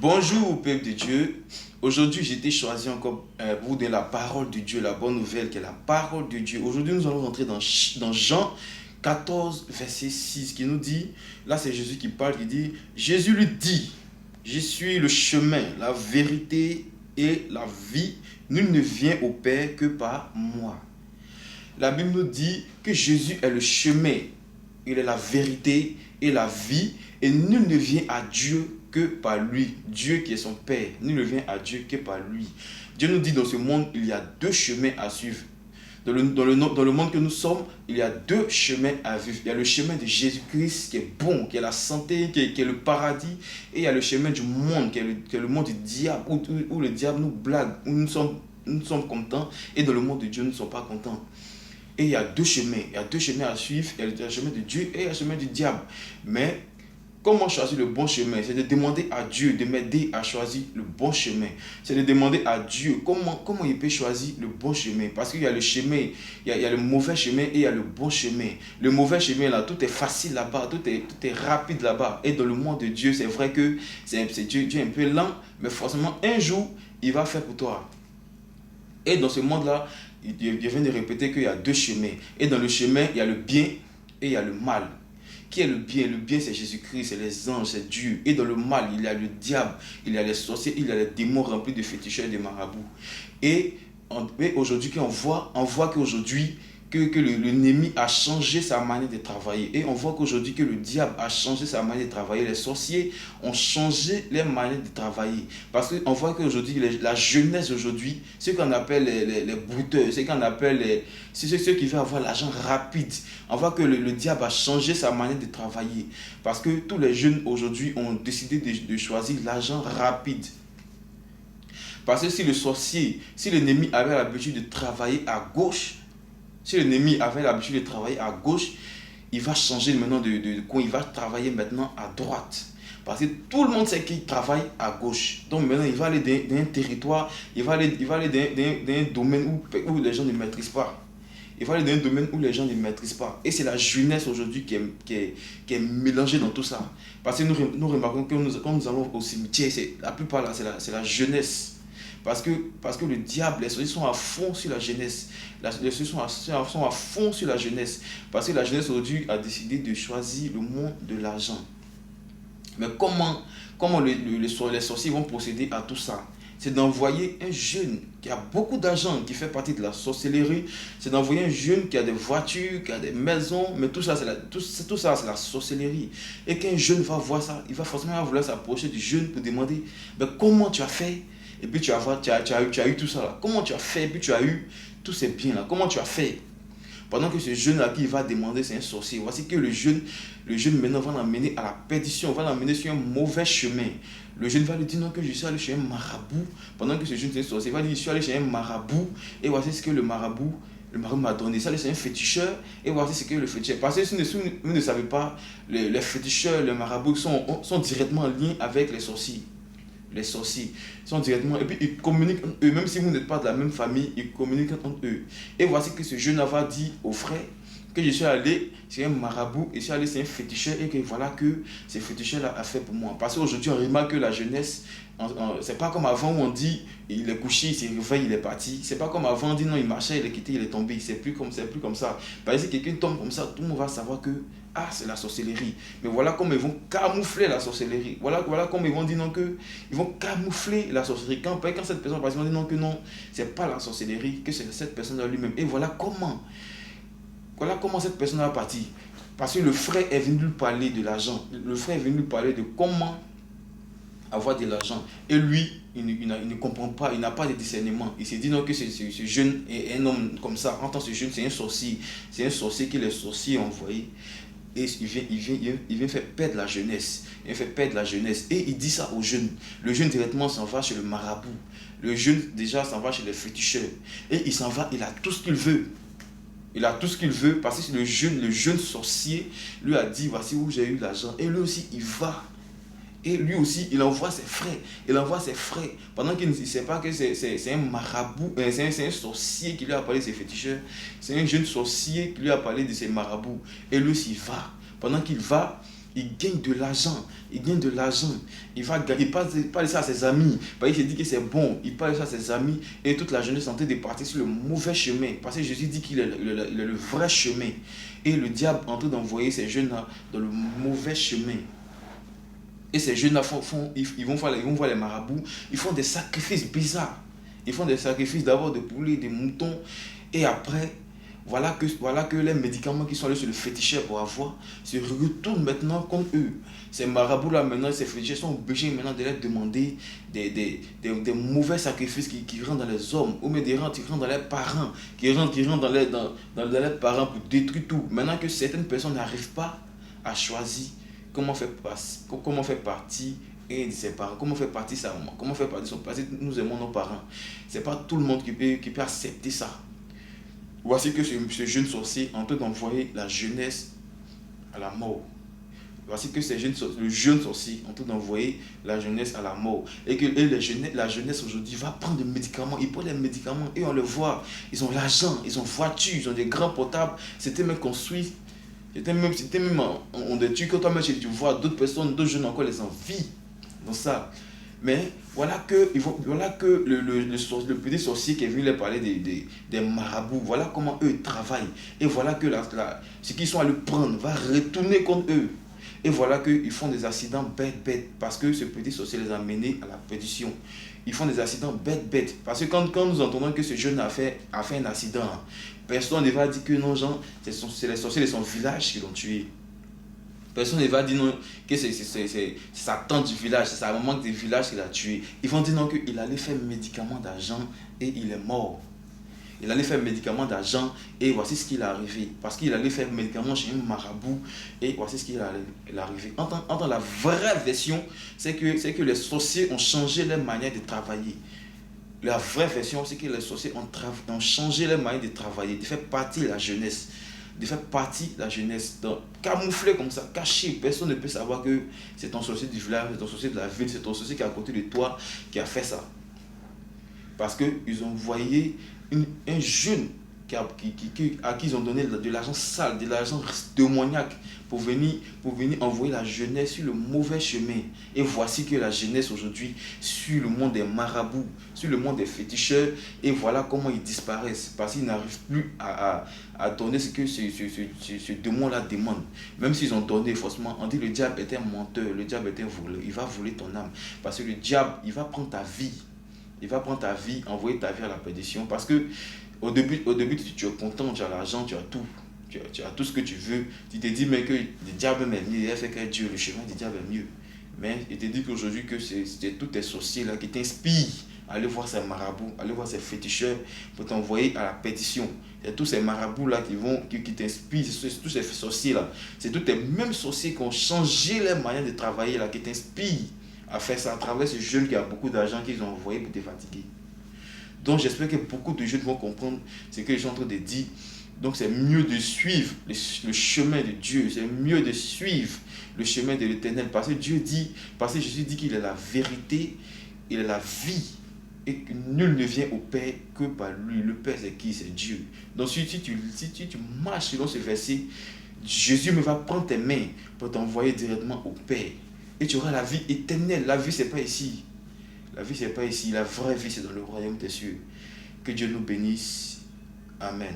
Bonjour, peuple de Dieu. Aujourd'hui, j'ai été choisi encore pour vous donner la parole de Dieu, la bonne nouvelle qui est la parole de Dieu. Aujourd'hui, nous allons rentrer dans Jean 14, verset 6, qui nous dit, là c'est Jésus qui parle, qui dit, Jésus lui dit, je suis le chemin, la vérité et la vie. Nul ne vient au Père que par moi. La Bible nous dit que Jésus est le chemin, il est la vérité et la vie, et nul ne vient à Dieu que par lui. Dieu qui est son Père, nul ne vient à Dieu que par lui. Dieu nous dit dans ce monde, il y a deux chemins à suivre. Dans le monde que nous sommes, il y a deux chemins à vivre. Il y a le chemin de Jésus-Christ qui est bon, qui est la santé, qui est le paradis. Et il y a le chemin du monde, qui est le monde du diable, où le diable nous blague, où nous sommes contents. Et dans le monde de Dieu, nous ne sommes pas contents. Et il y a deux chemins. Il y a deux chemins à suivre. Il y a le chemin de Dieu et il y a le chemin du diable. Mais comment choisir le bon chemin? C'est de demander à Dieu de m'aider à choisir le bon chemin. C'est de demander à Dieu comment il peut choisir le bon chemin. Parce qu'il y a le chemin, il y a le mauvais chemin et il y a le bon chemin. Le mauvais chemin, là, tout est facile là-bas, tout est rapide là-bas. Et dans le monde de Dieu, c'est vrai que Dieu est un peu lent, mais forcément, un jour, il va faire pour toi. Et dans ce monde-là, il vient de répéter qu'il y a deux chemins. Et dans le chemin, il y a le bien et il y a le mal. Qui est le bien? Le bien, c'est Jésus-Christ, c'est les anges, c'est Dieu. Et dans le mal, il y a le diable, il y a les sorciers, il y a les démons remplis de féticheurs et de marabouts. Et aujourd'hui, on voit qu'aujourd'hui, que l'ennemi a changé sa manière de travailler. Et on voit qu'aujourd'hui, que le diable a changé sa manière de travailler. Les sorciers ont changé leur manière de travailler. Parce qu'on voit qu'aujourd'hui, la jeunesse aujourd'hui, ceux qu'on appelle les brouteurs, ceux qu'on appelle ceux qui veulent avoir l'argent rapide. On voit que le diable a changé sa manière de travailler. Parce que tous les jeunes aujourd'hui ont décidé de choisir l'argent rapide. Parce que si l'ennemi avait l'habitude de travailler à gauche, si l'ennemi avait l'habitude de travailler à gauche, il va changer maintenant de coin, il va travailler maintenant à droite. Parce que tout le monde sait qu'il travaille à gauche. Donc maintenant, il va aller dans un territoire, il va aller dans un domaine où les gens ne maîtrisent pas. Il va aller dans un domaine où les gens ne maîtrisent pas. Et c'est la jeunesse aujourd'hui qui est mélangée dans tout ça. Parce que nous remarquons que quand nous allons au cimetière, la plupart là, c'est la jeunesse. Parce que le diable, les sorciers sont à fond sur la jeunesse. Les sorciers sont à fond sur la jeunesse. Parce que la jeunesse aujourd'hui a décidé de choisir le monde de l'argent. Mais comment les sorciers vont procéder à tout ça? C'est d'envoyer un jeune qui a beaucoup d'argent, qui fait partie de la sorcellerie. C'est d'envoyer un jeune qui a des voitures, qui a des maisons. Mais tout ça, c'est la sorcellerie. Et qu'un jeune va voir ça, il va forcément vouloir s'approcher du jeune pour demander comment tu as fait? Et puis tu as eu tout ça là. Comment tu as fait? Et puis tu as eu tous ces biens là. Comment tu as fait? Pendant que ce jeune-là qui va demander, c'est un sorcier. Voici que le jeune maintenant va l'emmener à la perdition, va l'emmener sur un mauvais chemin. Le jeune va lui dire non, que je suis allé chez un marabout. Pendant que ce jeune c'est un sorcier, il va dire je suis allé chez un marabout. Et voici ce que le marabout m'a donné. Ça, c'est un féticheur. Et voici ce que le féticheur. Parce que si vous ne savez pas, les féticheurs, les marabouts sont directement liés avec les sorciers. Les sorciers sont directement, et puis ils communiquent entre eux, même si vous n'êtes pas de la même famille, ils communiquent entre eux. Et voici que ce jeune va dire aux frères que je suis allé c'est un marabout, et je suis allé c'est un féticheur, et que voilà que ce féticheur-là a fait pour moi. Parce qu'aujourd'hui on remarque que la jeunesse, c'est pas comme avant où on dit il est couché, il s'est réveillé, il est parti. C'est pas comme avant on dit non, il marchait, il est quitté, il est tombé. C'est plus comme ça. Parce que si quelqu'un tombe comme ça, tout le monde va savoir que c'est la sorcellerie. Mais voilà comment ils vont camoufler la sorcellerie. Voilà comment ils vont dire non, que ils vont camoufler la sorcellerie. Quand cette personne va dire non, que non, c'est pas la sorcellerie, que c'est cette personne lui-même. Et voilà comment cette personne va partir. Parce que le frère est venu lui parler de l'argent. Le frère est venu lui parler de comment avoir de l'argent. Et lui, il ne comprend pas, il n'a pas de discernement. Il s'est dit non, que ce jeune est un homme comme ça. En tant que ce jeune, c'est un sorcier. C'est un sorcier que les sorciers ont envoyé. Et il vient faire perdre la jeunesse. Il fait perdre la jeunesse. Et il dit ça aux jeunes. Le jeune directement s'en va chez le marabout. Le jeune déjà s'en va chez les féticheurs. Et il s'en va, il a tout ce qu'il veut. Il a tout ce qu'il veut parce que le jeune sorcier lui a dit voici où j'ai eu l'argent. Et lui aussi il va. Et lui aussi il envoie ses frères. Pendant qu'il ne sait pas que c'est un marabout, c'est un sorcier qui lui a parlé de ses féticheurs. C'est un jeune sorcier qui lui a parlé de ses marabouts. Et lui aussi il va. Pendant qu'il va, Il gagne de l'argent. Il gagne de l'argent. Il parle ça à ses amis. Il se dit que c'est bon. Il parle ça à ses amis. Et toute la jeunesse est en train de partir sur le mauvais chemin. Parce que Jésus dit qu'il est le vrai chemin. Et le diable est en train d'envoyer ces jeunes-là dans le mauvais chemin. Et ces jeunes-là ils vont voir les marabouts. Ils font des sacrifices bizarres. Ils font des sacrifices d'abord de poulets, de moutons. Et après, voilà que les médicaments qui sont allés sur le féticheur pour avoir se retournent maintenant contre eux. Ces marabouts-là, maintenant, ces féticheurs sont obligés maintenant de leur demander des mauvais sacrifices qui rentrent dans les hommes, ou même qui rentrent dans les parents, qui rentrent dans les parents pour détruire tout. Maintenant que certaines personnes n'arrivent pas à choisir comment faire partie de ses parents, comment faire partie de sa maman, comment faire partie de son père. Nous aimons nos parents. C'est pas tout le monde qui peut accepter ça. Voici que ce jeune sorcier est en train d'envoyer la jeunesse à la mort. Voici que le jeune sorcier est en train d'envoyer la jeunesse à la mort. Et que la jeunesse aujourd'hui va prendre des médicaments. Ils prennent des médicaments et on le voit. Ils ont l'argent, ils ont voiture, ils ont des grands portables. C'était même construit. C'était même on des trucs que toi-même tu vois d'autres personnes, d'autres jeunes encore les envient dans ça. Mais voilà que le petit sorcier qui est venu leur parler des marabouts, voilà comment eux travaillent. Et voilà que ce qu'ils sont allés prendre va retourner contre eux. Et voilà qu'ils font des accidents bêtes, parce que ce petit sorcier les a menés à la perdition. Ils font des accidents bêtes. Parce que quand nous entendons que ce jeune a fait un accident, personne ne va dire que non, Jean, c'est les sorciers de son village qui l'ont tué. Personne ne va dire non, que c'est sa tante du village, c'est sa maman du village qui l'a tué. Ils vont dire non, qu'il allait faire médicament d'argent et il est mort. Il allait faire médicament d'argent et voici ce qui est arrivé. Parce qu'il allait faire médicament chez un marabout et voici ce qui est arrivé. Entre la vraie version, c'est que les sorciers ont changé leur manière de travailler. La vraie version, c'est que les sorciers ont changé leur manière de travailler, de faire partie de la jeunesse. Donc, camouflé comme ça, caché, personne ne peut savoir que c'est ton sorcier du village, c'est ton sorcier de la ville, c'est ton sorcier qui est à côté de toi qui a fait ça. Parce qu'ils ont envoyé un jeune à qui ils ont donné de l'argent sale, de l'argent démoniaque pour venir envoyer la jeunesse sur le mauvais chemin. Et voici que la jeunesse aujourd'hui sur le monde des marabouts, sur le monde des féticheurs, et voilà comment ils disparaissent parce qu'ils n'arrivent plus à donner ce que ce démon-là demande. Même s'ils ont donné forcément, on dit le diable est un menteur, le diable est un voleur, il va voler ton âme parce que le diable, il va prendre ta vie. Il va prendre ta vie, envoyer ta vie à la perdition. Parce que au début tu es content, tu as l'argent, tu as tout. Tu as tout ce que tu veux. Tu te dis mais que le diable est mieux. Il a fait que Dieu, le chemin du diable est mieux. Mais il te dit qu'aujourd'hui que c'est tous tes sorciers là qui t'inspirent. Aller voir ces marabouts, aller voir ces féticheurs pour t'envoyer à la perdition. C'est tous ces marabouts là qui t'inspirent, c'est tous ces sorciers là. C'est tous les mêmes sorciers qui ont changé leur manière de travailler là, qui t'inspirent à faire ça à travers ce jeune qui a beaucoup d'argent qu'ils ont envoyé pour te fatiguer. Donc j'espère que beaucoup de jeunes vont comprendre ce que je suis en train de dire. Donc c'est mieux de suivre le chemin de Dieu, c'est mieux de suivre le chemin de l'Éternel parce que Jésus dit qu'il est la vérité, il est la vie et que nul ne vient au Père que par lui. Le Père c'est qui? C'est Dieu. Donc si tu marches selon ce verset, Jésus va prendre tes mains pour t'envoyer directement au Père. Et tu auras la vie éternelle. La vie, c'est pas ici. La vie, c'est pas ici. La vraie vie, c'est dans le royaume des cieux. Que Dieu nous bénisse. Amen.